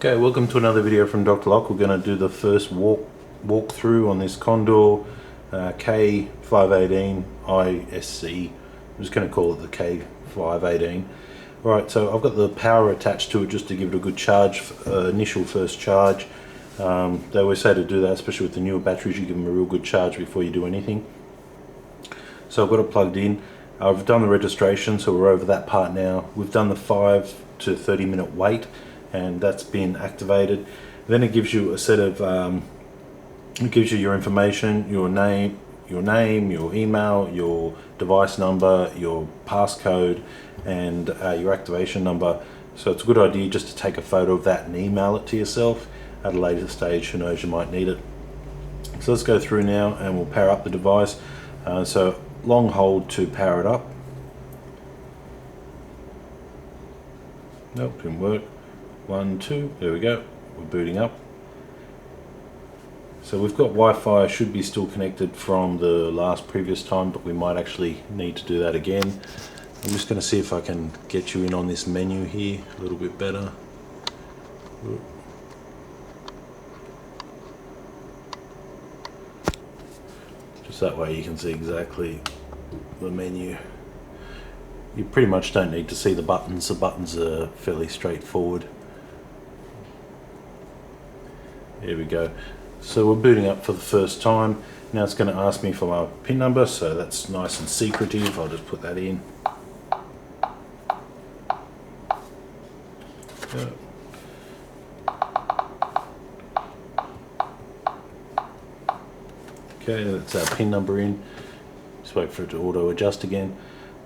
Okay, welcome to another video from Dr. Lock. We're going to do the first walkthrough on this Condor K518ISE. I'm just going to call it the K518. Alright, so I've got the power attached to it just to give it a good charge, initial first charge. They always say to do that, especially with the newer batteries, you give them a real good charge before you do anything. So I've got it plugged in. I've done the registration, so we're over that part now. We've done the 5 to 30 minute wait, and that's been activated. Then it gives you a set of it gives you your information, your name, your email, your device number, your passcode, and your activation number. So it's a good idea just to take a photo of that and email it to yourself at a later stage. Who knows, you might need it. So let's go through now and we'll power up the device. So long hold to power it up. Nope, didn't work. 1, 2, there we go, we're booting up. So we've got Wi-Fi, should be still connected from the previous time, but we might actually need to do that again. I'm just going to see if I can get you in on this menu here a little bit better. Just that way you can see exactly the menu. You pretty much don't need to see the buttons are fairly straightforward. There we go. So we're booting up for the first time. Now it's going to ask me for my PIN number, so that's nice and secretive. I'll just put that in. Okay, that's our PIN number in. Just wait for it to auto adjust again.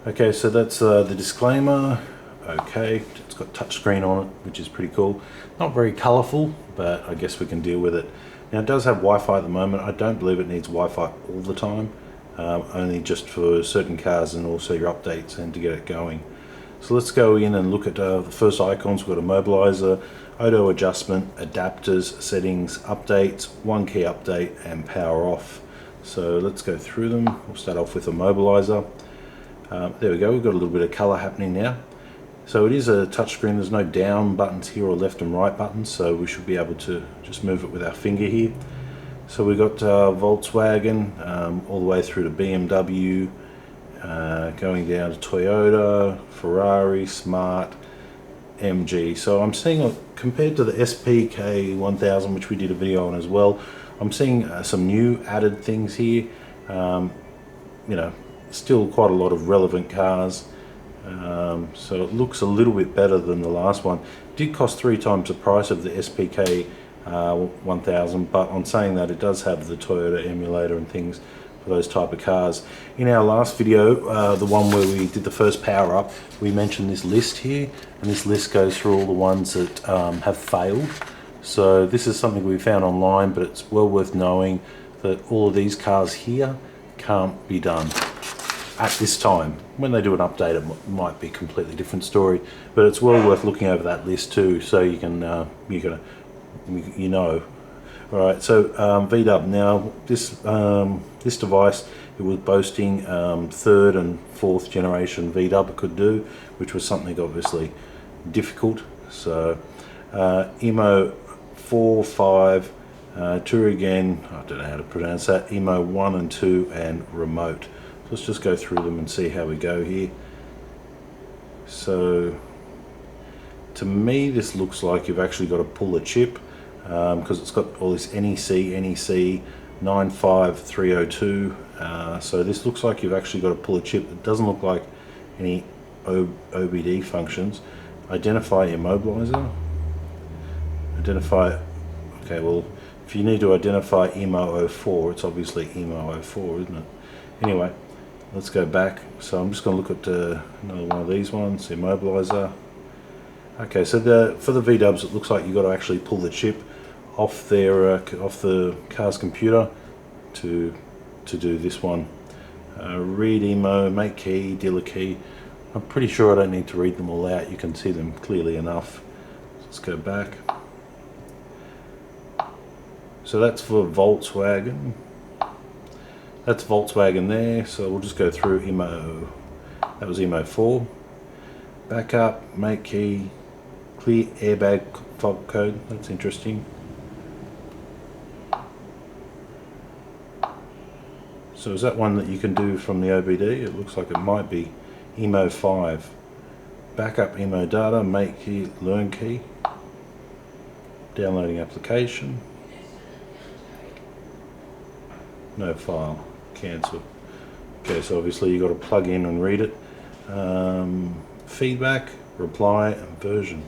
Okay, so that's the disclaimer. Okay, it's got touchscreen on it, which is pretty cool. Not very colourful, but I guess we can deal with it. Now it does have Wi-Fi at the moment. I don't believe it needs Wi-Fi all the time, only just for certain cars and also your updates and to get it going. So let's go in and look at the first icons. We've got a mobilizer, auto adjustment, adapters, settings, updates, one key update, and power off. So let's go through them. We'll start off with a mobilizer. There we go, we've got a little bit of colour happening now. So it is a touchscreen, there's no down buttons here or left and right buttons, so we should be able to just move it with our finger here. So we've got Volkswagen, all the way through to BMW, going down to Toyota, Ferrari, Smart, MG. So I'm seeing, compared to the SPK1000, which we did a video on as well, I'm seeing some new added things here. You know, still quite a lot of relevant cars. So it looks a little bit better than the last one. It did cost 3 times the price of the SPK 1000, but on saying that, it does have the Toyota emulator and things for those type of cars. In our last video, the one where we did the first power up, we mentioned this list here, and this list goes through all the ones that have failed. So this is something we found online, but it's well worth knowing that all of these cars here can't be done at this time. When they do an update, it might be a completely different story, but it's well worth looking over that list too, so you can you know. All right, so VW. Now this this device, it was boasting 3rd and 4th generation VW could do, which was something obviously difficult. So EMO 4, 5, 2 again, I don't know how to pronounce that, EMO 1 and 2, and remote. Let's just go through them and see how we go here. So to me this looks like you've actually got to pull the chip, because it's got all this NEC 95302. So this looks like you've actually got to pull a chip. It doesn't look like any OBD functions. Identify immobilizer. Identify, okay, well if you need to identify EMO 04, it's obviously EMO 04, isn't it? Anyway, let's go back. So I'm just going to look at another one of these ones, immobilizer. Okay, so for the VWs, it looks like you've got to actually pull the chip off their off the car's computer to do this one. Read EMO, make key, dealer key. I'm pretty sure I don't need to read them all out. You can see them clearly enough. Let's go back. So that's for Volkswagen. That's Volkswagen there, so we'll just go through EMO. That was EMO 4. Back up, make key, clear airbag fault code. That's interesting. So is that one that you can do from the OBD? It looks like it might be emo 5. Backup emo data, make key, learn key. Downloading application. No file. Cancel. Okay, so obviously you've got to plug in and read it. Feedback, reply, and version.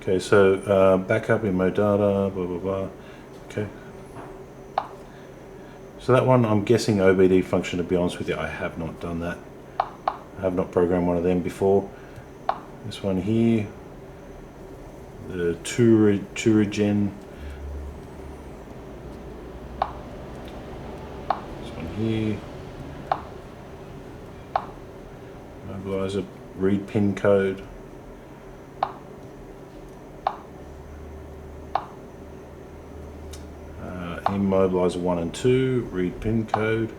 Okay, so backup emo data, blah blah blah. Okay. So that one, I'm guessing OBD function, to be honest with you, I have not done that. I have not programmed one of them before. This one here, the Turigen. This one here, mobilizer, read pin code. Immobilizer 1 and 2, read pin code,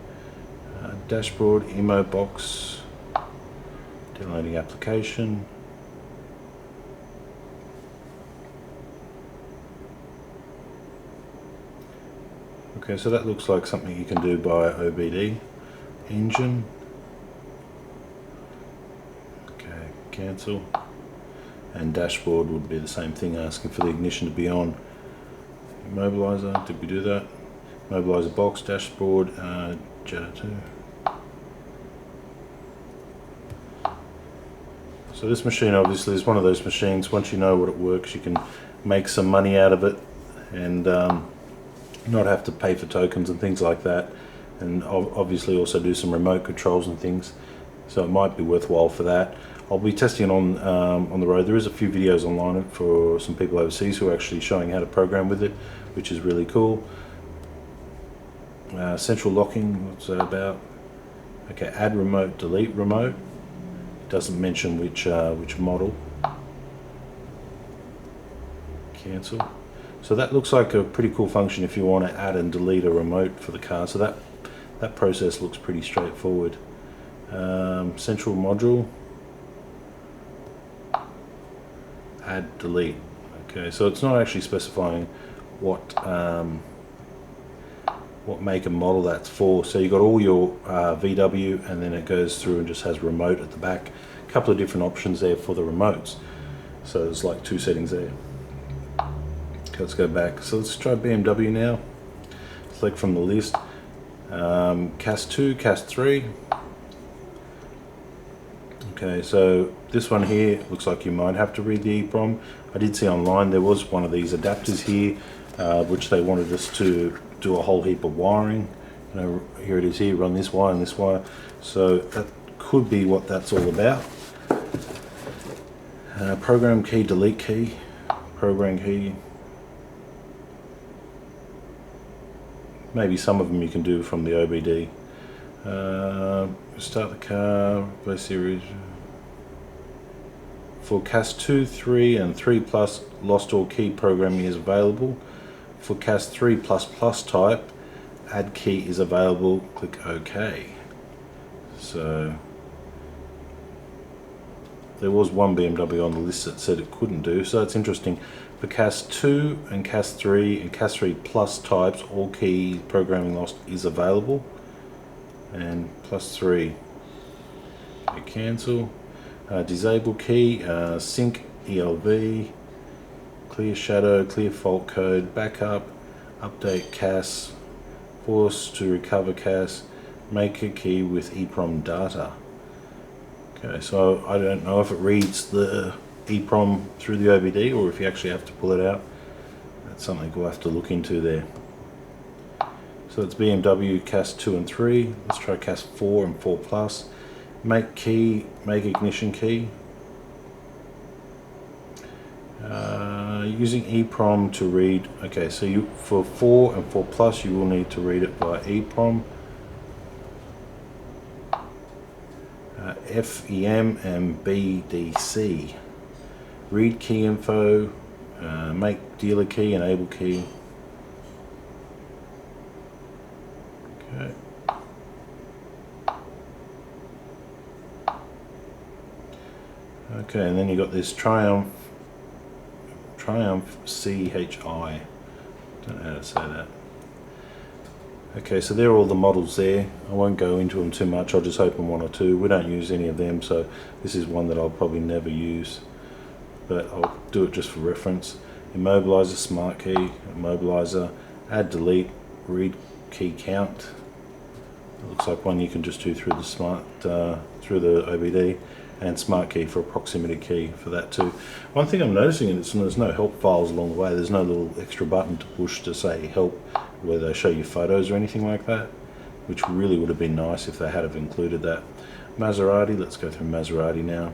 dashboard, emo box, downloading application. Okay, so that looks like something you can do by OBD. Engine. Okay, cancel. And dashboard would be the same thing, asking for the ignition to be on. Immobilizer, did we do that? Immobilizer box, dashboard, Jetta 2. So this machine obviously is one of those machines, once you know what it works, you can make some money out of it and not have to pay for tokens and things like that, and obviously also do some remote controls and things, so it might be worthwhile for that. I'll be testing it on the road. There is a few videos online for some people overseas who are actually showing how to program with it, which is really cool. Central locking, what's that about? Okay, add remote, delete remote. It doesn't mention which model. Cancel. So that looks like a pretty cool function if you want to add and delete a remote for the car. So that process looks pretty straightforward. Central module. Add, delete. Okay, so it's not actually specifying what make and model that's for. So you got all your VW, and then it goes through and just has remote at the back. A couple of different options there for the remotes. So there's like 2 settings there. Okay, let's go back. So let's try BMW now. Select from the list. CAS 2, CAS 3. Okay, so this one here looks like you might have to read the EEPROM. I did see online there was one of these adapters here, which they wanted us to do a whole heap of wiring. You know, here it is here, run this wire and this wire. So that could be what that's all about. Program key, delete key, program key. Maybe some of them you can do from the OBD. Start the car, play series. For CAS 2, 3 and 3 plus, Lonsdor key programming is available. For CAS 3 plus type, add key is available. Click OK. So there was one BMW on the list that said it couldn't do, so it's interesting. For CAS 2 and CAS 3 and CAS 3 plus types, all key programming lost is available. And plus 3. Okay, cancel. Disable key, sync ELV, clear shadow, clear fault code, backup, update CAS, force to recover CAS, make a key with EEPROM data. Okay, so I don't know if it reads the EEPROM through the OBD or if you actually have to pull it out. That's something we'll have to look into there. So it's BMW CAS 2 and 3. Let's try CAS 4 and 4 plus. Make key, make ignition key. Using EEPROM to read. Okay, so for 4 and 4 plus, you will need to read it by EEPROM. FEM and BDC. Read key info. Make dealer key, enable key. Okay. Okay, and then you got this Triumph CHI. Don't know how to say that. Okay, so they're all the models there. I won't go into them too much, I'll just open one or two. We don't use any of them, so this is one that I'll probably never use, but I'll do it just for reference. Immobilizer, smart key, immobilizer, add, delete, read key count. It looks like one you can just do through the through the OBD, and smart key for a proximity key for that too. One thing I'm noticing is there's no help files along the way. There's no little extra button to push to say help, where they show you photos or anything like that, which really would have been nice if they had have included that. Maserati, let's go through Maserati now.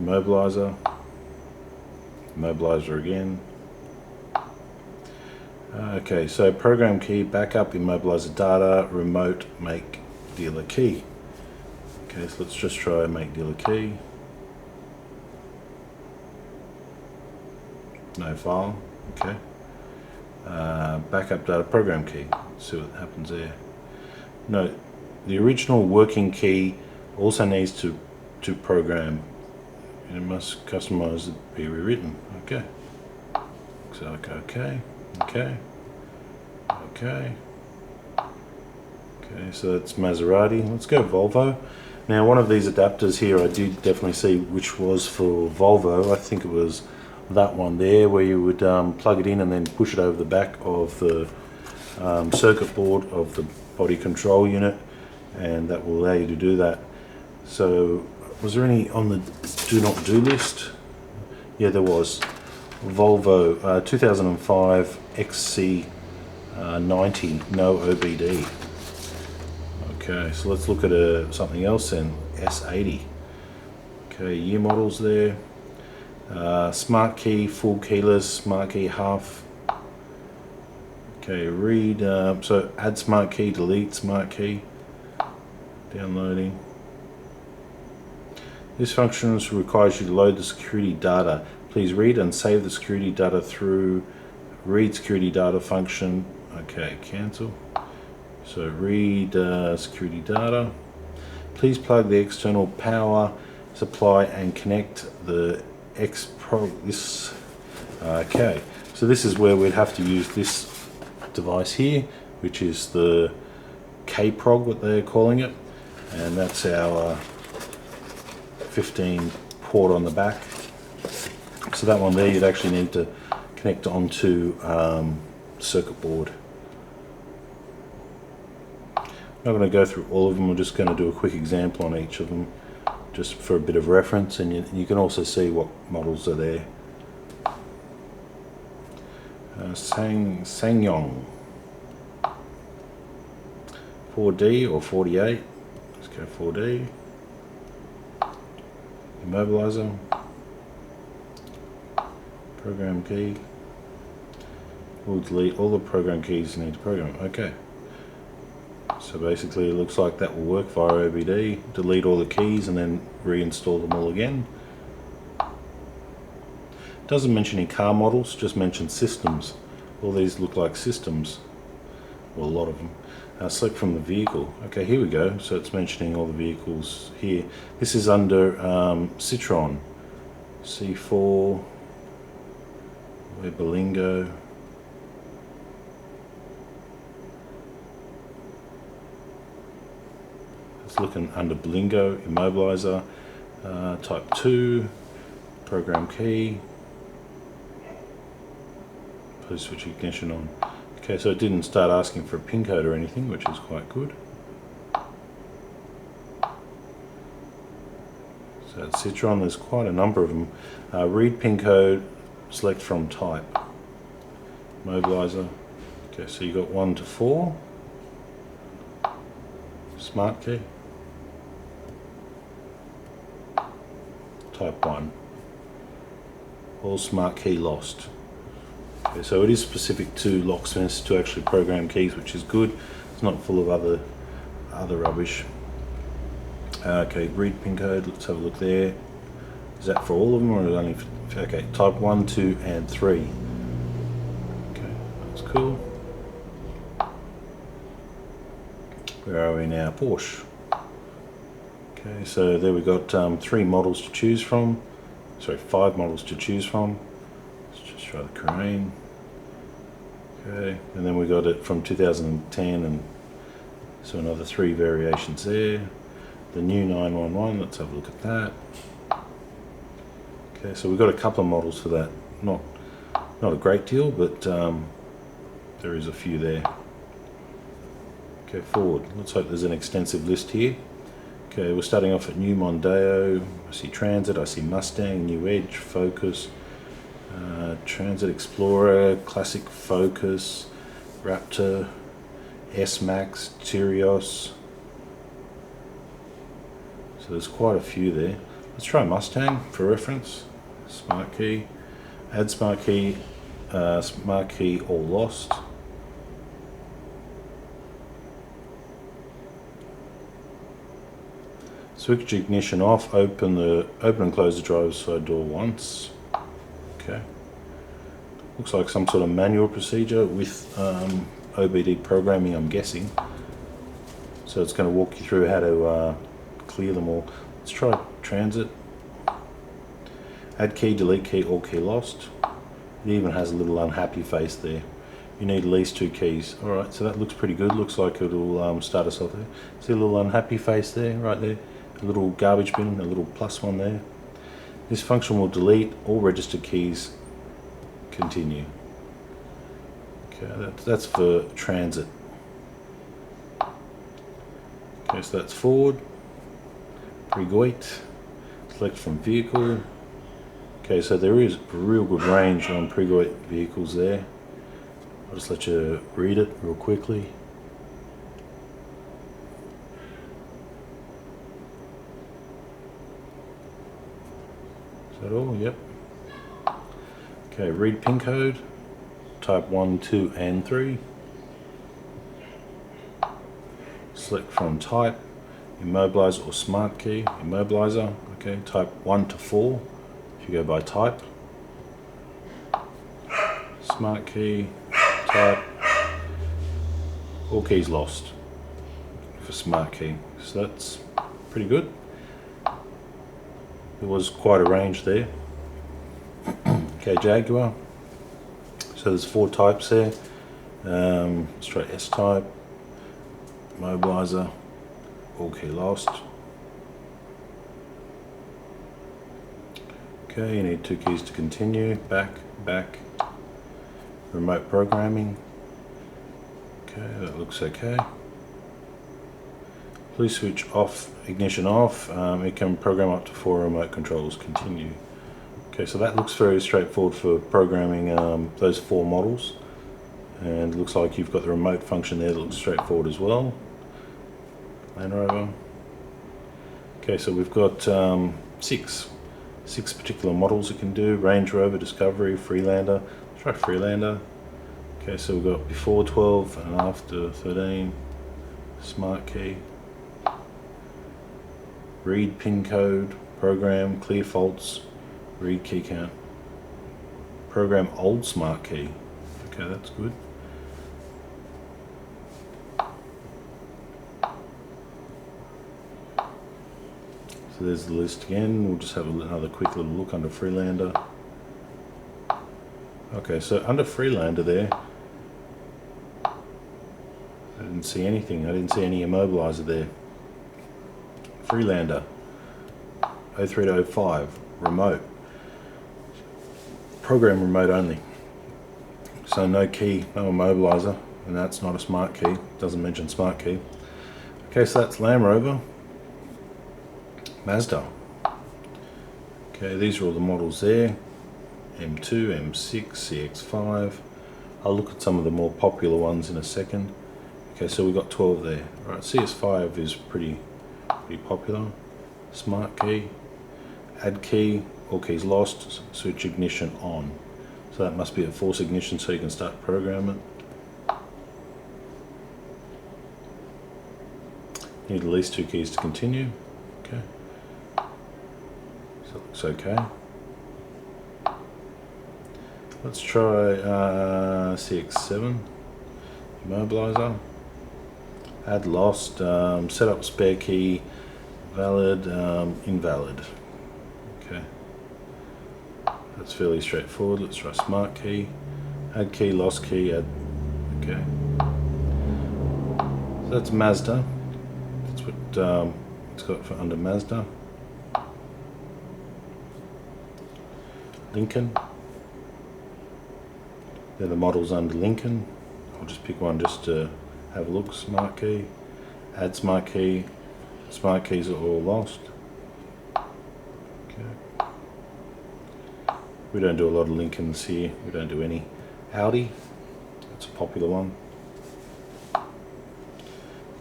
Immobilizer, immobilizer again. Okay, so program key, backup, immobilizer data, remote, make dealer key. Okay, so let's just try make dealer key. No file. Okay. Backup data, program key. Let's see what happens there. Note, the original working key also needs to program. It must customize it, be rewritten. Okay. So okay. Okay, so that's Maserati. Let's go Volvo. Now, one of these adapters here I did definitely see which was for Volvo. I think it was that one there, where you would plug it in and then push it over the back of the circuit board of the body control unit, and that will allow you to do that. So, was there any on the do not do list? Yeah, there was. Volvo 2005 XC90, no OBD. Okay, so let's look at something else then. S80. Okay, year models there. Smart key, full keyless, smart key half. Okay, read, so add smart key, delete smart key. Downloading. This function requires you to load the security data. Please read and save the security data through read security data function. Okay, cancel. So read security data. Please plug the external power supply and connect the this. Okay, so this is where we'd have to use this device here, which is the K-Prog, what they're calling it, and that's our 15 port on the back. So that one there you'd actually need to connect onto circuit board. I'm not going to go through all of them, we're just going to do a quick example on each of them, just for a bit of reference, and you can also see what models are there. SsangYong 4D or 48, let's go 4D. Immobilizer, program key. We'll delete all the program keys you need to program. Okay. So basically it looks like that will work via OBD. Delete all the keys and then reinstall them all again. Doesn't mention any car models, just mentions systems. All these look like systems. Well, a lot of them. Select from the vehicle. Okay, here we go. So it's mentioning all the vehicles here. This is under Citroen C4, Berlingo. It's looking under Berlingo, immobilizer, type 2, program key, post switch ignition on. Okay, so it didn't start asking for a pin code or anything, which is quite good. So at Citroen, there's quite a number of them. Read pin code, select from type. Mobilizer. Okay, so you got 1 to 4. Smart key. Type 1. All smart key lost. Okay, so it is specific to Locksmiths to actually program keys, which is good. It's not full of other rubbish. Okay, read pin code, let's have a look there. Is that for all of them or is it only for, okay, type 1, 2 and 3. Okay, that's cool. Where are we now? Porsche. Okay, so there we got 3 models to choose from. Sorry, 5 models to choose from. Let's just try the crane. Okay, and then we got it from 2010, and so another 3 variations there. The new 911, let's have a look at that. Okay, so we've got a couple of models for that. Not a great deal, but there is a few there. Okay, forward. Let's hope there's an extensive list here. Okay, we're starting off at new Mondeo. I see Transit, I see Mustang, New Edge, Focus, Transit Explorer, Classic Focus, Raptor, S-Max, Terios. So there's quite a few there. Let's try Mustang for reference. Smart key. Add smart key all lost. Switch ignition off, open and close the driver's side door once. Okay. Looks like some sort of manual procedure with OBD programming, I'm guessing. So it's going to walk you through how to clear them all. Let's try Transit. Add key, delete key, all key lost. It even has a little unhappy face there. You need at least 2 keys. Alright, so that looks pretty good. Looks like it'll start us off there. See a little unhappy face there, right there. A little garbage bin, a little plus one there. This function will delete all registered keys. Continue. Okay, that's for Transit. Okay, so that's forward. Pregoit. Select from vehicle. Okay, so there is a real good range on Pregoit vehicles there. I'll just let you read it real quickly. Is that all? Yep. Okay, read pin code. Type 1, 2, and 3. Select from type, immobilizer or smart key. Immobilizer. Okay, type 1 to 4. If you go by type. Smart key, type, all keys lost for smart key. So that's pretty good. There was quite a range there. Okay, Jaguar. So there's 4 types there. Let's try S type, immobilizer, all key lost. Okay, you need 2 keys to continue. Back. Remote programming. Okay, that looks okay. Please switch off, ignition off. It can program up to 4 remote controls. Continue. Okay, so that looks very straightforward for programming those 4 models. And it looks like you've got the remote function there that looks straightforward as well. Land Rover. Okay, so we've got 6 particular models it can do. Range Rover, Discovery, Freelander. Let's try Freelander. Okay, so we've got before 12 and after 13. Smart key. Read pin code. Program, clear faults. Read key count. Program old smart key. Okay, that's good. So there's the list again. We'll just have another quick little look under Freelander. Okay, so under Freelander there, I didn't see anything. I didn't see any immobilizer there. Freelander 03 to 05, remote. Program remote only. So no key, no immobilizer, and that's not a smart key. Doesn't mention smart key. Okay, so that's Land Rover. Mazda. Okay, these are all the models there. M2, M6, CX5. I'll look at some of the more popular ones in a second. Okay, so we've got 12 there. All right, CS5 is pretty popular. Smart key. Add key. All keys lost. Switch ignition on. So that must be a force ignition so you can start programming it. Need at least 2 keys to continue. Okay. So it looks okay. Let's try CX7. Immobilizer. Add lost. Set up spare key. valid, invalid. Okay, that's fairly straightforward. Let's try smart key, add key, lost key, add. Okay, so that's Mazda. That's what it's got for under Mazda. Lincoln. They're the models under Lincoln. I'll just pick one just to have a look. Smart key, add smart key. Smart keys are all lost. Okay. We don't do a lot of Lincolns here. We don't do any. Audi, that's a popular one.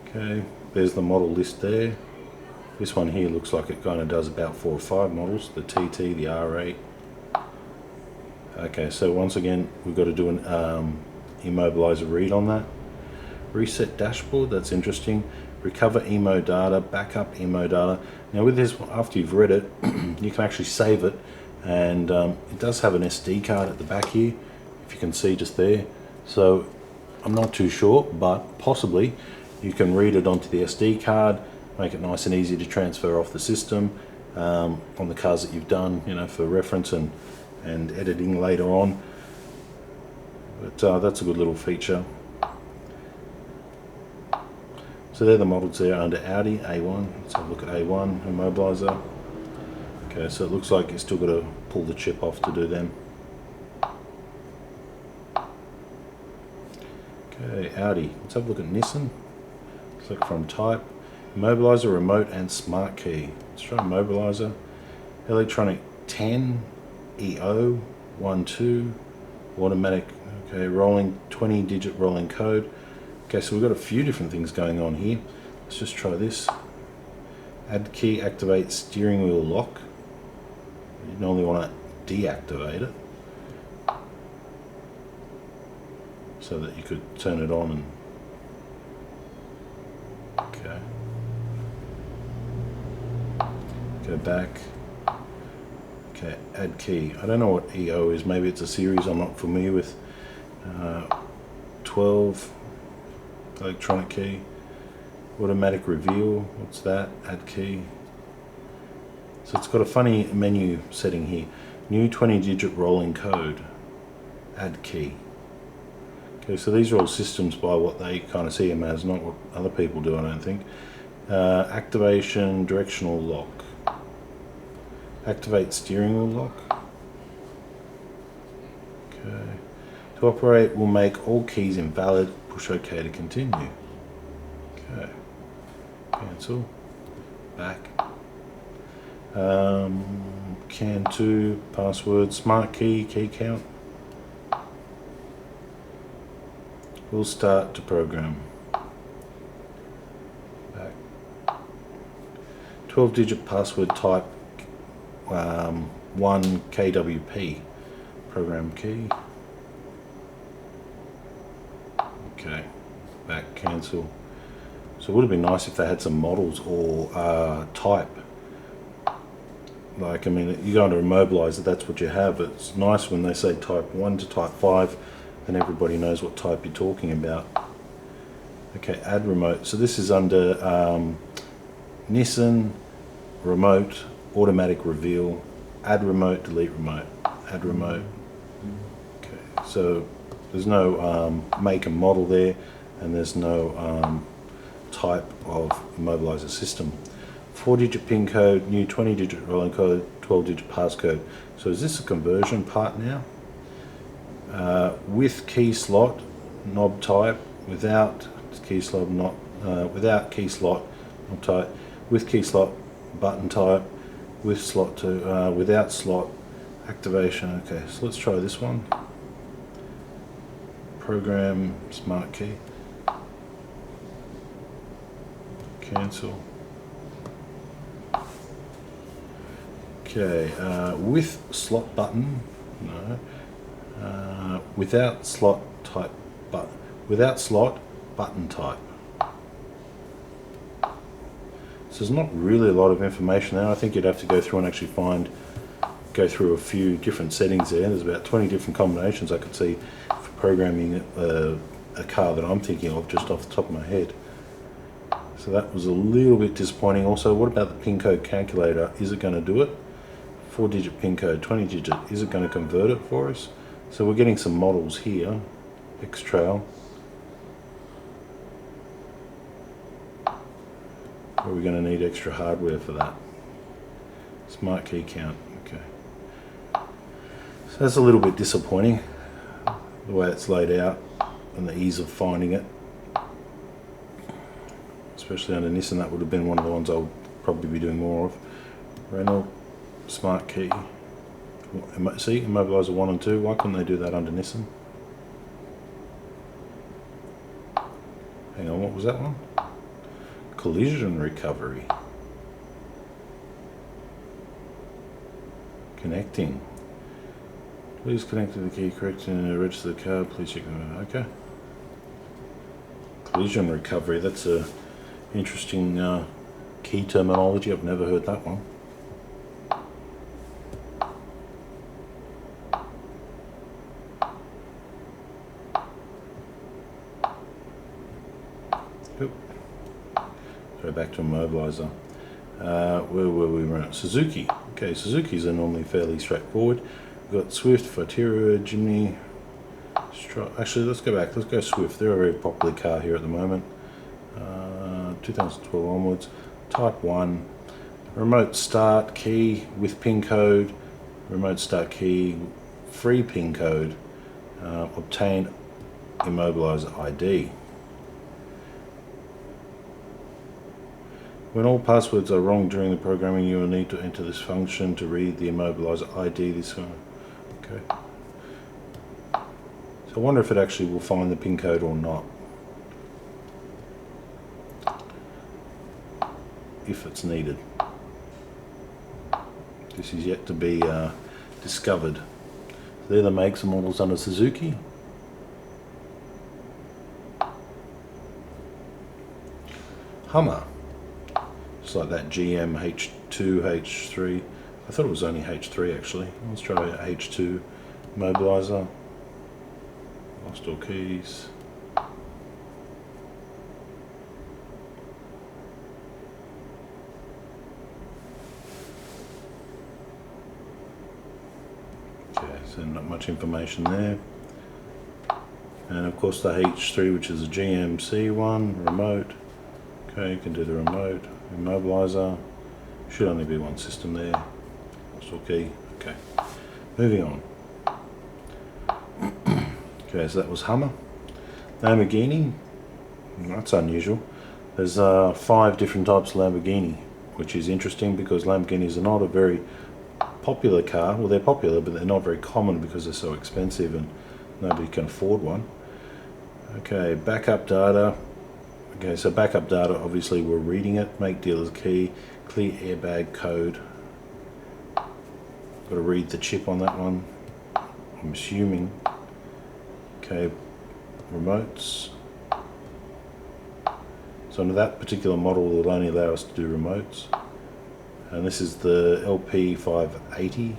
Okay, there's the model list there. This one here looks like it kind of does about 4 or 5 models. The TT, the R8. Okay, so once again, we've got to do an immobilizer read on that. Reset dashboard, that's interesting. Recover emo data, backup emo data. Now with this, after you've read it, you can actually save it, and it does have an SD card at the back here, if you can see just there. So I'm not too sure, but possibly you can read it onto the SD card, make it nice and easy to transfer off the system on the cars that you've done, you know, for reference and editing later on. But that's a good little feature. So they're the models there under Audi, A1. Let's have a look at A1, immobilizer. Okay, so it looks like you've still got to pull the chip off to do them. Okay, Audi. Let's have a look at Nissan. Click from type, immobilizer, remote, and smart key. Let's try immobilizer. Electronic 10, EO, 12, automatic, okay, rolling, 20-digit rolling code. Okay, so we've got a few different things going on here. Let's just try this. Add key, activate steering wheel lock. You normally want to deactivate it so that you could turn it on and okay. Go back. Okay, add key. I don't know what EO is. Maybe it's a series I'm not familiar with. 12. Electronic key, automatic reveal, what's that, add key. So it's got a funny menu setting here. New 20-digit rolling code, add key. Okay, so these are all systems by what they kind of see them as, not what other people do, I don't think. Activation, directional lock. Activate steering wheel lock. Okay. To operate, will make all keys invalid. Push OK to continue. Okay. Cancel. Back. Can to password, smart key, key count. We'll start to program. Back. 12-digit password type 1 KWP. Program key. Okay, back, cancel. So it would have been nice if they had some models or type. Like, I mean, you go into immobilizer, that's what you have. It's nice when they say type 1 to type 5, then everybody knows what type you're talking about. Okay, add remote. So this is under Nissan, remote, automatic reveal, add remote, delete remote, add remote. Okay, so there's no make and model there, and there's no type of immobilizer system. 4-digit PIN code, new 20-digit rolling code, 12-digit passcode. So is this a conversion part now? With key slot, knob type, without key slot, not without key slot, knob type, with key slot, button type, with slot to without slot, activation. Okay, so let's try this one. Program smart key. Cancel. Okay, with slot button, no. Without slot type, but without slot button type. So there's not really a lot of information there. I think you'd have to go through and actually go through a few different settings there. There's about 20 different combinations I could see for programming a car that I'm thinking of just off the top of my head. So that was a little bit disappointing. Also, what about the pin code calculator? Is it going to do it? 4-digit pin code, 20-digit. Is it going to convert it for us? So we're getting some models here. X-Trail. Are we going to need extra hardware for that? Smart key count. Okay. So that's a little bit disappointing, the way it's laid out and the ease of finding it. Especially under Nissan, that would have been one of the ones I would probably be doing more of. Renault, Smart Key. See, Immobilizer 1 and 2, why couldn't they do that under Nissan? Hang on, what was that one? Collision recovery. Connecting. Please connect to the key correct and register the car. Please check. Okay. Collision recovery. That's a interesting key terminology. I've never heard that one. Oop. Go back to Immobilizer. Where were we? Suzuki. Okay, Suzuki's are normally fairly straightforward. We've got Swift, Vitera, Jimny. Actually, let's go back. Let's go Swift. They're a very popular car here at the moment. 2012 onwards. Type 1. Remote start key with pin code. Remote start key, free pin code. Obtain Immobilizer ID. When all passwords are wrong during the programming, you will need to enter this function to read the Immobilizer ID. This one. Okay. So I wonder if it actually will find the pin code or not. If it's needed. This is yet to be discovered. They're the makes and models under Suzuki. Hummer. It's like that GM H2, H3. I thought it was only H3 actually. Let's try H2 Immobilizer. Lonsdor keys. Okay, so not much information there. And of course the H3, which is a GMC one, remote. Okay, you can do the remote. Immobilizer. Should only be one system there. Lonsdor key. Okay. Moving on. Okay, so that was Hummer. Lamborghini. That's unusual. There's 5 different types of Lamborghini, which is interesting because Lamborghinis are not a very popular car. Well, they're popular, but they're not very common because they're so expensive and nobody can afford one. Okay, backup data. Okay, so backup data, obviously we're reading it. Make dealer's key, clear airbag code. Got to read the chip on that one, I'm assuming. Okay, remotes. So under that particular model, it will only allow us to do remotes. And this is the LP580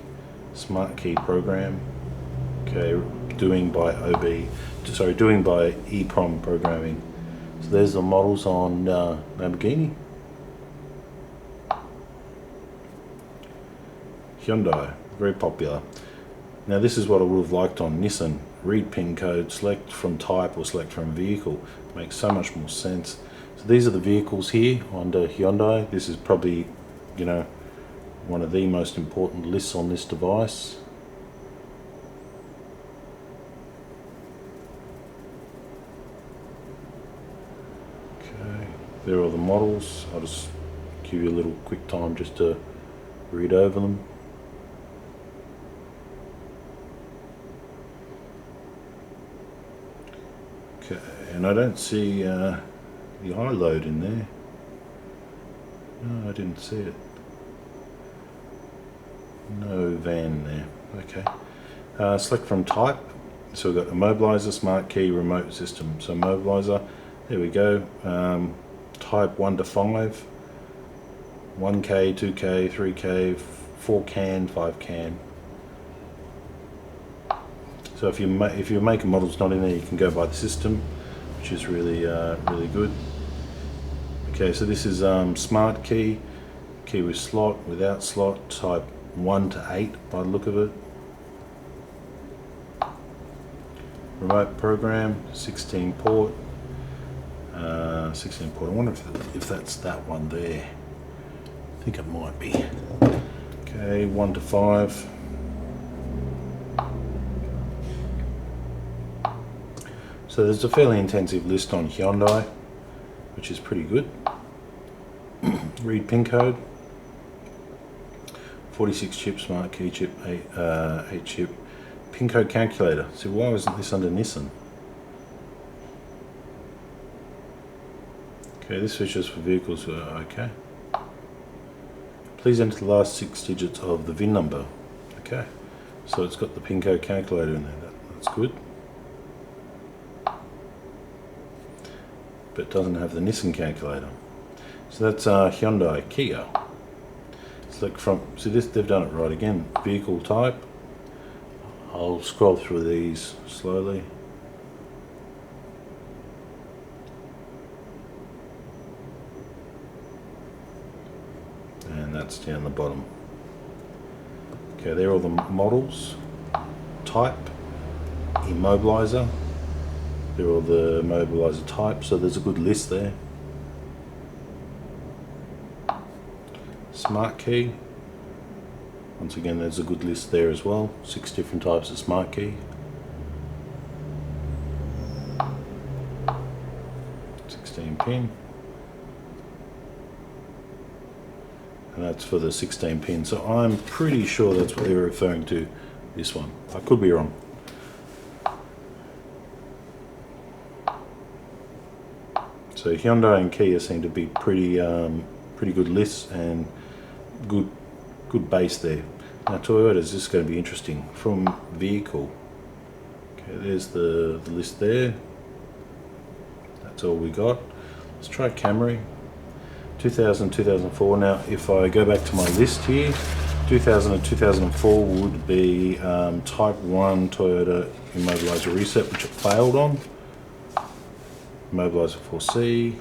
Smart Key program. Okay, doing by EEPROM programming. So there's the models on Lamborghini. Hyundai, very popular. Now this is what I would have liked on Nissan. Read pin code, select from type or select from vehicle. Makes so much more sense. So these are the vehicles here under Hyundai. This is probably, you know, one of the most important lists on this device. Okay, there are all the models. I'll just give you a little quick time just to read over them. Okay, and I don't see the iLoad in there. No, I didn't see it. No van there. Okay. Select from type. So we've got Immobilizer, Smart Key, Remote System. So Immobilizer, there we go. Type 1 to 5. 1K, 2K, 3K, 4 can, 5 can. So if you're making models not in there, you can go by the system, which is really really good. Okay, Okay, so this is smart key with slot, without slot, type 1 to 8 by the look of it. Remote program, 16 port. 16 port. I wonder if that's that one there. I think it might be. Okay, 1 to 5. So there's a fairly intensive list on Hyundai, which is pretty good. Read pin code. 46 chip smart key chip, 8 chip. Pin code calculator. So why wasn't this under Nissan? Okay, this features for vehicles. Okay. Please enter the last 6 digits of the VIN number. Okay. So it's got the pin code calculator in there. That's good. But it doesn't have the Nissan calculator. So that's Hyundai, Kia. Select from. See this? They've done it right again. Vehicle type. I'll scroll through these slowly. And that's down the bottom. Okay, they're all the models. Type. Immobilizer. They're all the immobilizer types, so there's a good list there. Smart key. Once again, there's a good list there as well. 6 different types of smart key. 16 pin. And that's for the 16 pin. So I'm pretty sure that's what they were referring to, this one. I could be wrong. So Hyundai and Kia seem to be pretty good lists and good base there. Now Toyota's just going to be interesting. From vehicle, okay, there's the list there. That's all we got. Let's try Camry. 2000, 2004. Now if I go back to my list here, 2000 and 2004 would be type 1 Toyota immobilizer reset, which it failed on. Immobilizer 4C,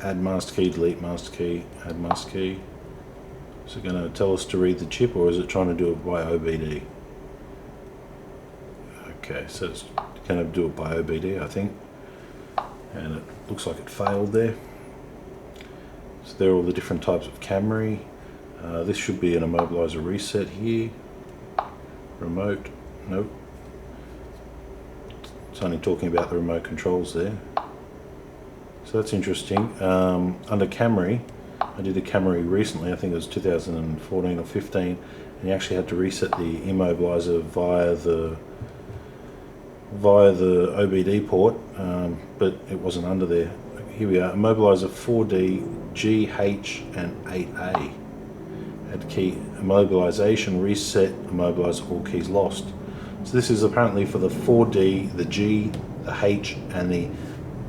add master key, delete master key, add master key. Is it going to tell us to read the chip, or is it trying to do it by OBD? Okay, so it's going to do it by OBD, I think. And it looks like it failed there. So there are all the different types of Camry. This should be an immobilizer reset here. Remote, nope. It's only talking about the remote controls there. So that's interesting. Under Camry, I did a Camry recently, I think it was 2014 or 15, and you actually had to reset the immobilizer via the OBD port, but it wasn't under there. Here we are, immobilizer 4D, G, H and 8A. Add key immobilization, reset, immobilizer, all keys lost. So this is apparently for the 4D, the G, the H and the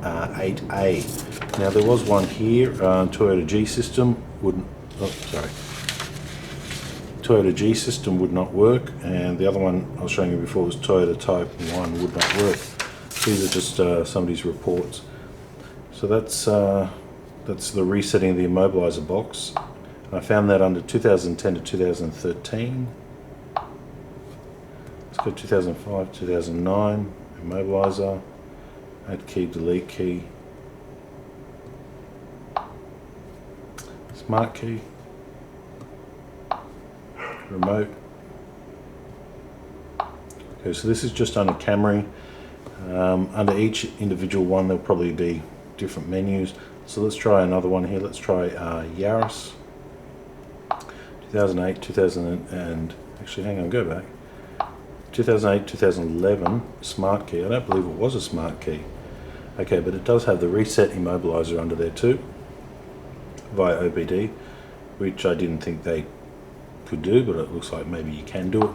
8A. Now there was one here, Toyota G system wouldn't, Toyota G system would not work, and the other one I was showing you before was Toyota Type 1 would not work. These are just somebody's reports. So that's the resetting of the immobilizer box. And I found that under 2010 to 2013. Let's go 2005, 2009, immobilizer, add key, delete key, smart key, remote. Okay, so this is just under Camry. Under each individual one there'll probably be different menus. So let's try another one here. Let's try Yaris. 2008, 2000 and actually hang on, go back. 2008, 2011 smart key. I don't believe it was a smart key. Okay, but it does have the reset immobilizer under there too, via OBD, which I didn't think they could do, but it looks like maybe you can do it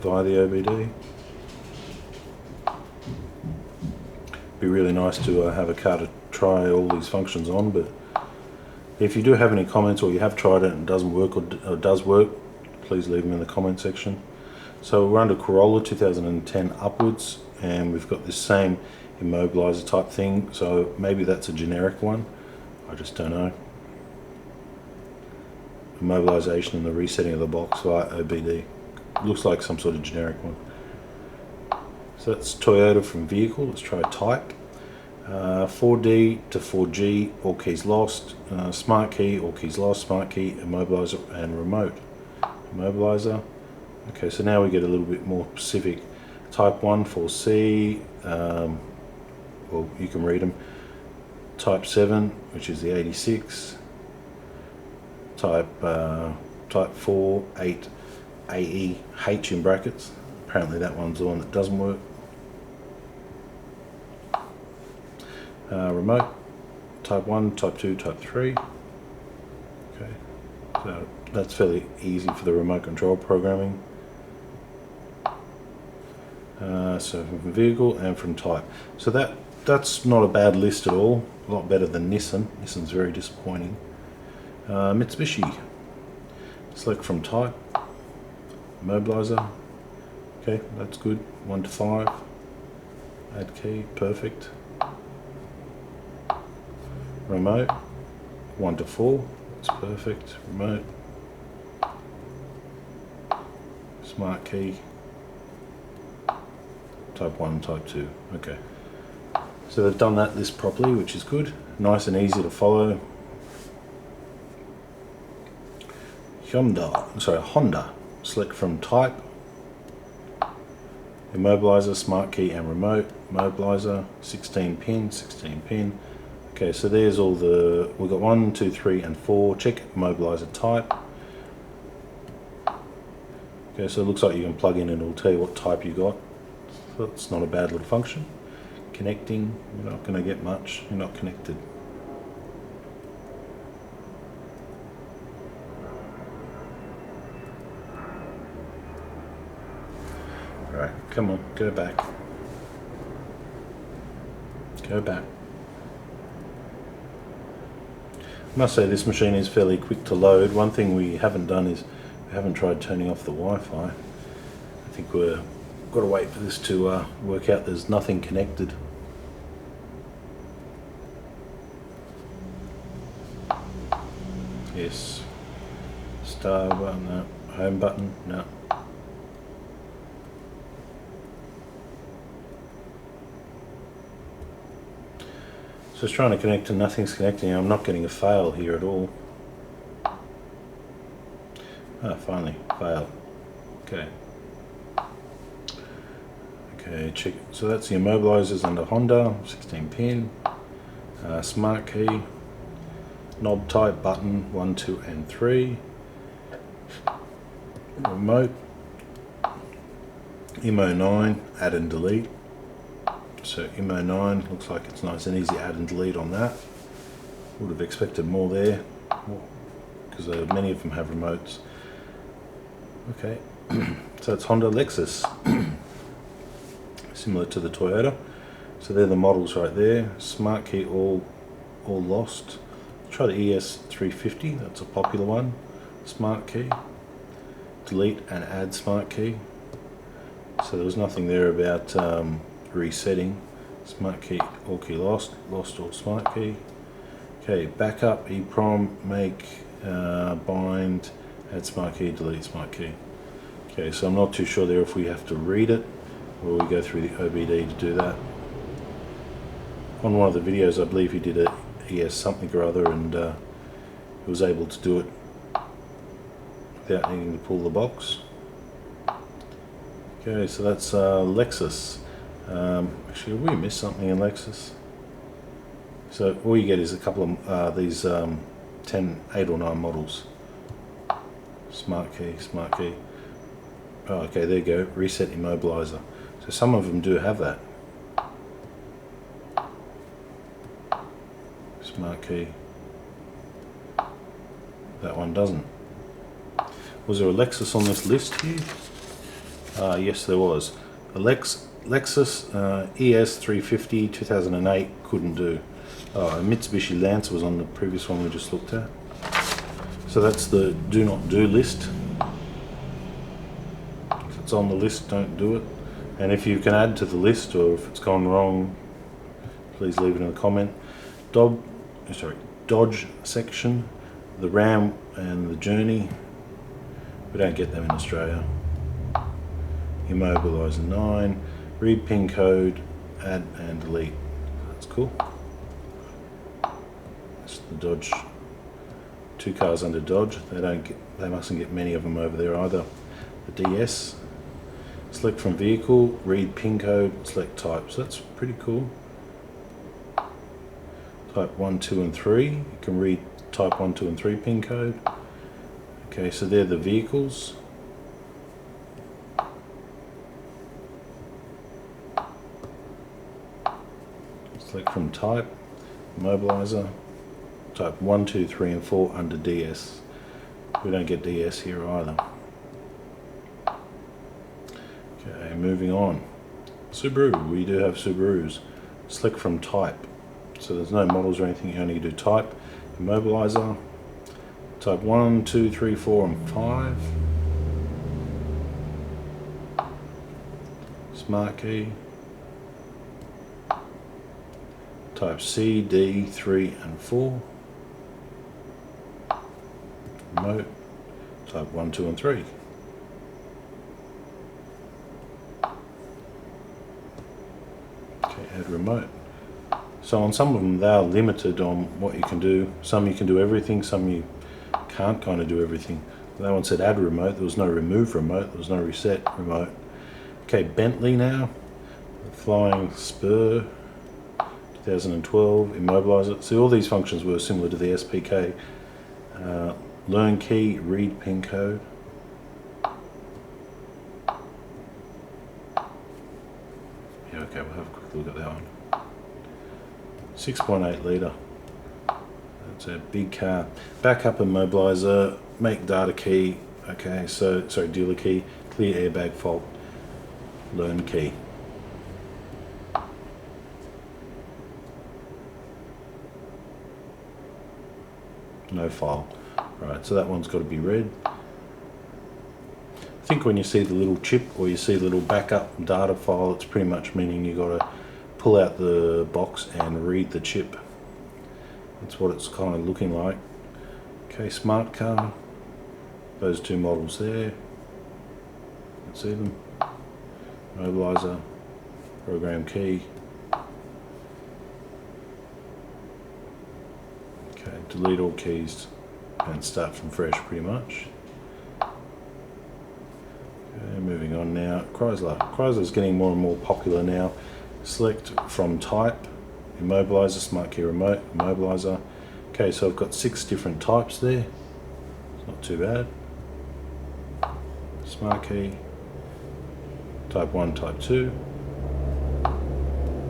via the OBD. Be really nice to have a car to try all these functions on, but if you do have any comments, or you have tried it and it doesn't work, or does work, please leave them in the comment section. So we're under Corolla 2010 upwards, and we've got this same immobilizer type thing, so maybe that's a generic one. I just don't know. Immobilization and the resetting of the box via OBD. Looks like some sort of generic one. So that's Toyota from vehicle. Let's try type. 4D to 4G, all keys lost. Smart key, all keys lost. Smart key, immobilizer and remote. Immobilizer. Okay, so now we get a little bit more specific. Type 1 for C, well, you can read them. Type 7, which is the 86. Type 4, 8, AE, H in brackets. Apparently that one's the one that doesn't work. Remote, type 1, type 2, type 3. Okay, so that's fairly easy for the remote control programming. So from vehicle and from type. So that's not a bad list at all. A lot better than Nissan. Nissan's very disappointing. Mitsubishi. Select from type. Immobilizer. Okay, that's good. 1 to 5. Add key. Perfect. Remote. 1 to 4. That's perfect. Remote. Smart key. Type 1, type 2. Okay. So they've done that list properly, which is good. Nice and easy to follow. Honda. Select from type. Immobilizer, smart key and remote. Immobilizer, 16 pin. Okay, so there's all the, we've got 1, 2, 3 and 4. Check immobilizer type. Okay, so it looks like you can plug in and it'll tell you what type you got. So it's not a bad little function. Connecting, you're not going to get much, you're not connected. Alright, come on, go back. Go back. I must say this machine is fairly quick to load. One thing we haven't done is we haven't tried turning off the Wi-Fi. I think we've got to wait for this to work out there's nothing connected. Yes. Star button, no. Home button, no. So it's trying to connect and nothing's connecting. I'm not getting a fail here at all. Ah, finally, fail. Okay. Okay, check. So that's the immobilizers under Honda, 16 pin. Smart key. Knob type button 1, 2 and 3. Remote. Immo 9, add and delete. So Immo 9 looks like it's nice and easy add and delete on that. Would have expected more there because many of them have remotes. Okay, so it's Honda, Lexus, similar to the Toyota. So they're the models right there. Smart key all lost. Try the ES350, that's a popular one. Smart key. Delete and add smart key. So there was nothing there about resetting. Smart key, all key lost all smart key. Okay, backup, EEPROM, make, bind, add smart key, delete smart key. Okay, so I'm not too sure there if we have to read it or we go through the OBD to do that. On one of the videos I believe he did a ES something or other and he was able to do it without needing to pull the box. Okay, so that's Lexus. Actually, we missed something in Lexus. So all you get is a couple of these 10, 8 or 9 models. Smart key. Oh, okay, there you go. Reset immobilizer. So some of them do have that. Smart key. That one doesn't. Was there a Lexus on this list here? Yes, there was. A Lexus ES350 2008 couldn't do. A Mitsubishi Lancer was on the previous one we just looked at. So that's the do not do list. If it's on the list, don't do it. And if you can add to the list or if it's gone wrong, please leave it in a comment. Dodge Dodge section, the Ram and the Journey. We don't get them in Australia. Immobilizer 9, read pin code, add and delete. That's cool. That's the Dodge. 2 cars under Dodge. They mustn't get many of them over there either. The DS. Select from vehicle, read pin code, select type. So that's pretty cool. Type 1, 2 and 3. You can read type 1, 2 and 3 pin code. Okay, so they're the vehicles. Select from type, immobilizer, type 1, 2, 3 and 4 under DS. We don't get DS here either. Okay, moving on. Subaru, we do have Subarus. Select from type. So there's no models or anything, you only do type. Immobilizer, type 1, 2, 3, 4 and 5. Smart key. Type C, D, 3 and 4. Remote, type 1, 2 and 3. Okay, add remote. So on some of them they are limited on what you can do. Some you can do everything, some you can't kind of do everything. That one said add remote, there was no remove remote, there was no reset remote. Okay, Bentley now, the Flying Spur. 2012, immobilizer. See, all these functions were similar to the SPK. Learn key, read pin code. Yeah, okay, we'll have a quick look at that one. 6.8 litre. That's a big car. Backup immobilizer, make data key. Okay, so, sorry, dealer key, clear airbag fault, learn key. No file. Right, so that one's got to be read. I think when you see the little chip or you see the little backup data file, it's pretty much meaning you got to pull out the box and read the chip. That's what it's kind of looking like. Okay, smart car. Those two models there. You can see them. Mobilizer, program key. Okay, delete all keys and start from fresh pretty much. Okay, moving on now. Chrysler. Chrysler's getting more and more popular now. Select from type, immobilizer, smart key remote, immobilizer. Okay, so I've got 6 different types there. It's not too bad. Smart key, type 1, type 2,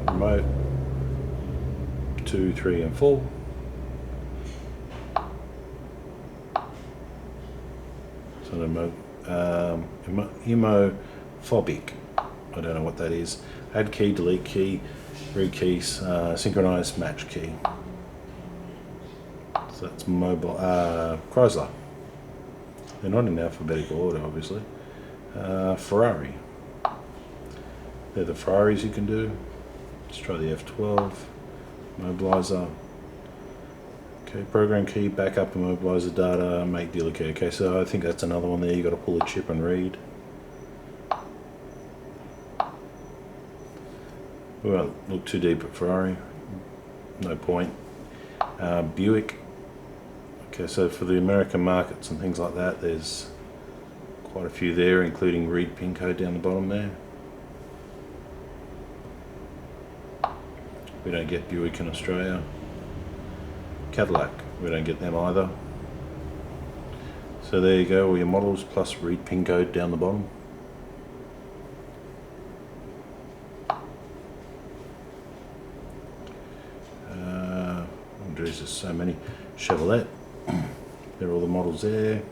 remote, 2, 3 and 4. Imophobic. I don't know what that is. Add key, delete key, read keys, synchronize, match key. So that's mobile. Chrysler. They're not in alphabetical order, obviously. Ferrari. They're the Ferraris you can do. Let's try the F12. Mobilizer. Okay, program key, backup immobilizer data, make dealer key. Okay, so I think that's another one there. You got to pull a chip and read. We won't look too deep at Ferrari. No point. Buick. Okay, so for the American markets and things like that, there's quite a few there, including read pin code down the bottom there. We don't get Buick in Australia. Cadillac, we don't get them either. So there you go, all your models plus read pin code down the bottom. Oh geez, there's so many. Chevrolet, there are all the models there.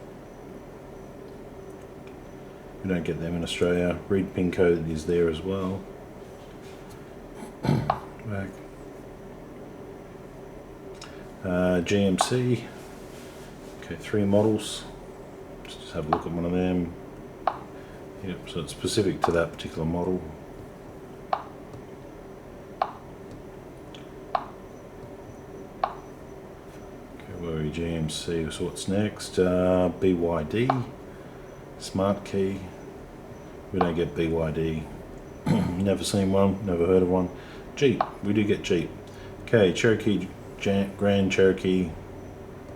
We don't get them in Australia. Read pin code is there as well. Back. GMC, okay, 3 models. Let's just have a look at one of them. Yep, so it's specific to that particular model. Cherokee GMC. So what's next? BYD, Smart Key. We don't get BYD. Never seen one, never heard of one. Jeep, we do get Jeep. Okay, Cherokee, Grand Cherokee,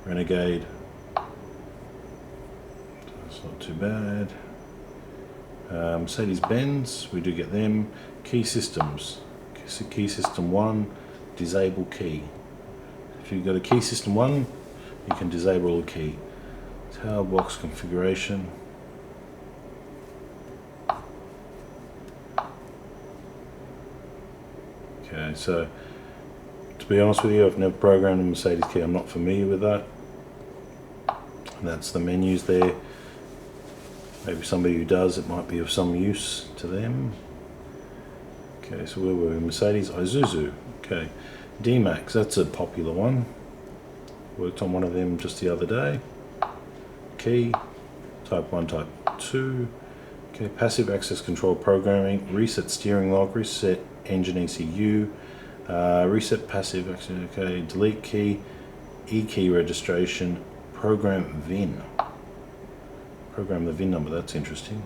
Renegade. That's not too bad. Mercedes-Benz, we do get them. Key Systems, Key System 1, disable key. If you've got a Key System 1, you can disable the key. Tail box configuration. Okay, so to be honest with you, I've never programmed a Mercedes key. I'm not familiar with that. And that's the menus there. Maybe somebody who does, it might be of some use to them. Okay, so where were we? Mercedes Isuzu. Okay, D-Max, that's a popular one. Worked on one of them just the other day. Key, type 1, type 2. Okay, passive access control programming, reset steering lock, reset engine ECU, reset passive access, okay, delete key, E-key registration, program VIN. Program the VIN number, that's interesting.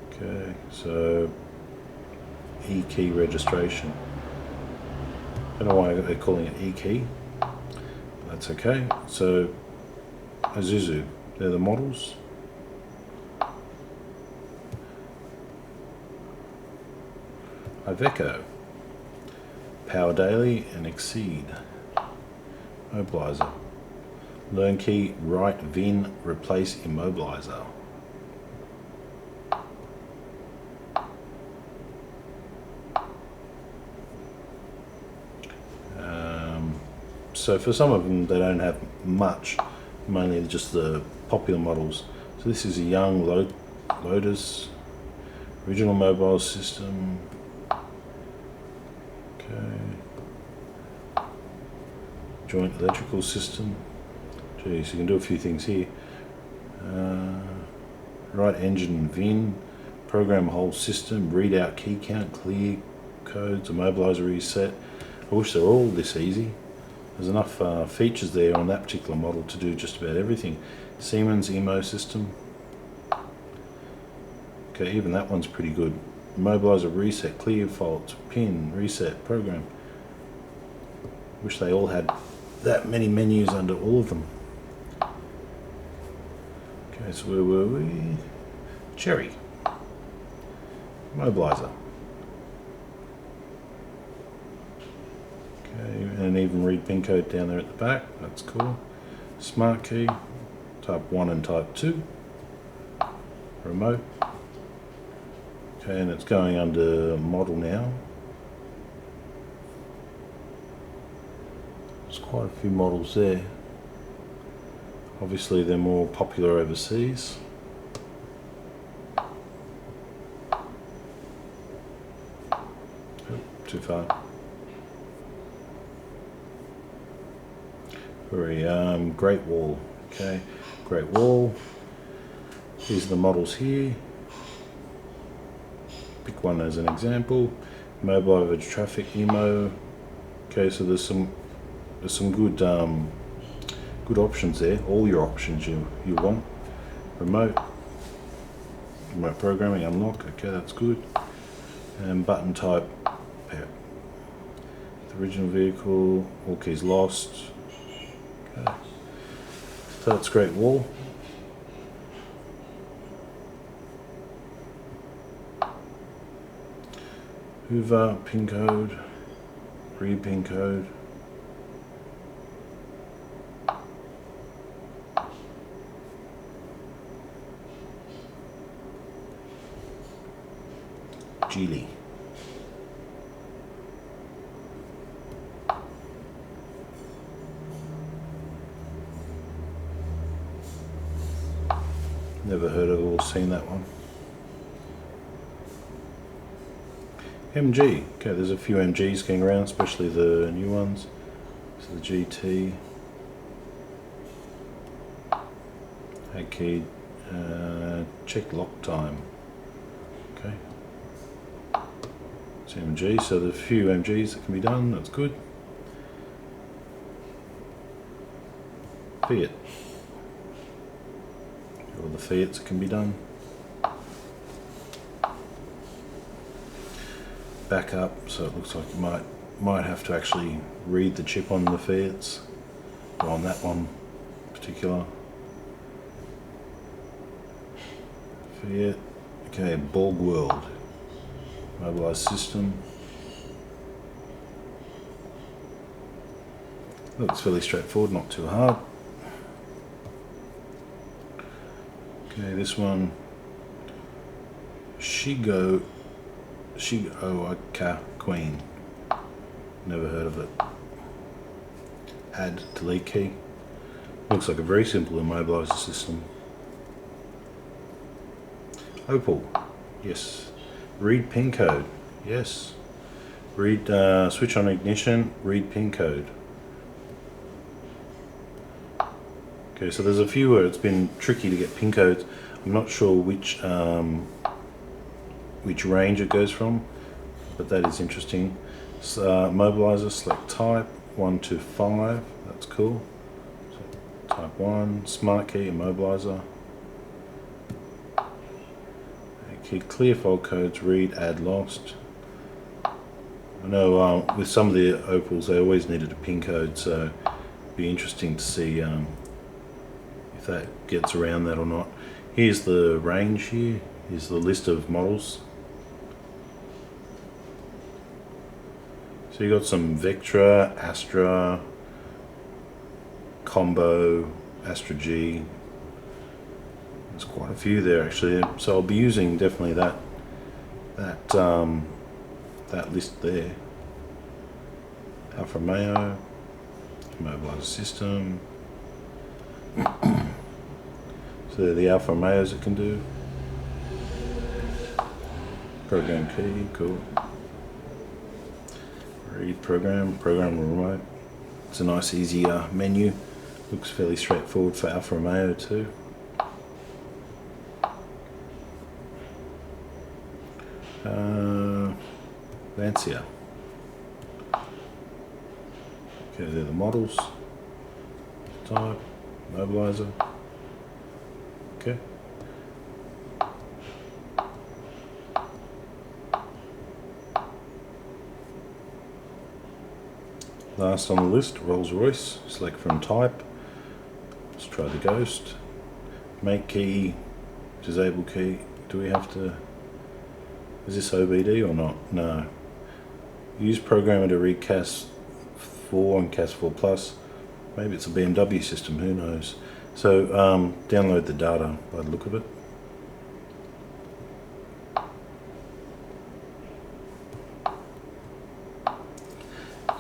Okay, so E-key registration. I don't know why they're calling it E-key. That's okay. So Isuzu, they're the models. Iveco, Power Daily and Exceed. Immobilizer, Learn Key, Write VIN, Replace Immobilizer. So for some of them, they don't have much, mainly just the popular models. So this is a young Lotus, original mobile system. Okay. Joint electrical system. Geez, you can do a few things here. Write engine VIN, program whole system, read out key count, clear codes, immobilizer reset. I wish they were all this easy. There's enough features there on that particular model to do just about everything. Siemens EMO system. Okay, even that one's pretty good. Immobilizer reset, clear faults, pin, reset, program. Wish they all had that many menus under all of them. Okay, so where were we? Cherry. Immobilizer. Okay, and even read pin code down there at the back, that's cool. Smart key, type 1 and type 2. Remote. Okay, and it's going under model now. There's quite a few models there. Obviously they're more popular overseas. Oh, too far. Great Wall. Okay, Great Wall. These are the models here. Pick one as an example. Mobile over traffic emo. Okay, so there's some good good options there. All your options you want. Remote programming unlock. Okay, that's good. And button type. The original vehicle. All keys lost. Okay. So that's Great Wall. Hoover, pin code, read pin code. Geely. Never heard of or seen that one. MG. Okay, there's a few MGs going around, especially the new ones. So the GT. Okay, check lock time. Okay. It's MG, so there's a few MGs that can be done, that's good. Fiat. All the Fiats can be done. Back up, so it looks like you might have to actually read the chip on the Fiats, or on that one in particular. Fiat. Okay, Borg World. Mobilized system. Looks fairly straightforward, not too hard. Okay, this one. Shigo Aka Queen. Never heard of it. Add delete key. Looks like a very simple immobilizer system. Opal. Yes. Read pin code. Yes. Read switch on ignition. Read pin code. Okay, so there's a few where it's been tricky to get pin codes. I'm not sure which range it goes from, but that is interesting. So, mobilizer, select type 1 to 5. That's cool. So, type 1, smart key, immobilizer. Okay, clear fault codes, read, add, lost. I know with some of the Opals they always needed a pin code, so it'd be interesting to see if that gets around that or not. Here's the range here. Here's the list of models. So you got some Vectra, Astra, Combo, Astra G. There's quite a few there actually. So I'll be using definitely that list there. Alfa Romeo, immobilizer system. So they're the Alfa Romeos it can do. Program key, cool. Read program remote. It's a nice easy menu. Looks fairly straightforward for Alfa Romeo too. Lancia. Okay, they're the models. Type, mobilizer. Okay. Last on the list, Rolls-Royce. Select from type. Let's try the Ghost. Make key, disable key. Do we have to... Is this OBD or not? No. Use programmer to read CAS 4 and CAS 4 Plus. Maybe it's a BMW system, who knows. So download the data by the look of it.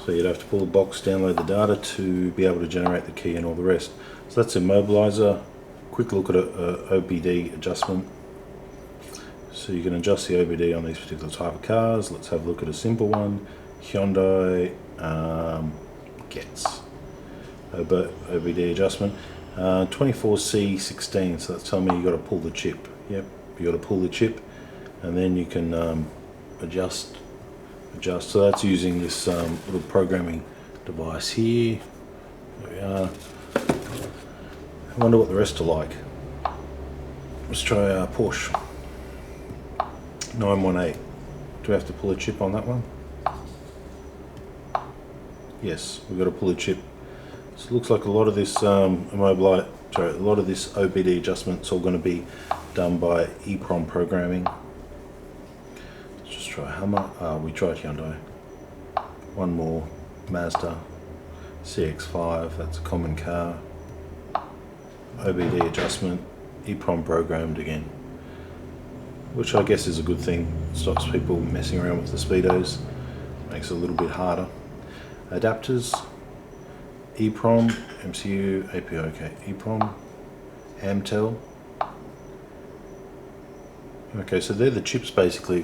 So you'd have to pull the box, download the data to be able to generate the key and all the rest. So that's immobilizer. Quick look at a OBD adjustment. So you can adjust the OBD on these particular type of cars. Let's have a look at a simple one. Hyundai Getz. OBD adjustment. 24C16, so that's telling me you got to pull the chip. Yep, you got to pull the chip, and then you can adjust. So that's using this little programming device here. There we are. I wonder what the rest are like. Let's try our Porsche 918. Do we have to pull a chip on that one? Yes, we've got to pull a chip. So it looks like a lot of this OBD adjustments all going to be done by EEPROM programming. Let's just try Hummer. We tried Hyundai. One more, Mazda CX-5. That's a common car. OBD adjustment, EEPROM programmed again, which I guess is a good thing. Stops people messing around with the speedos. Makes it a little bit harder. Adapters. EEPROM, MCU, API, okay, EEPROM, Amtel. Okay, so they're the chips basically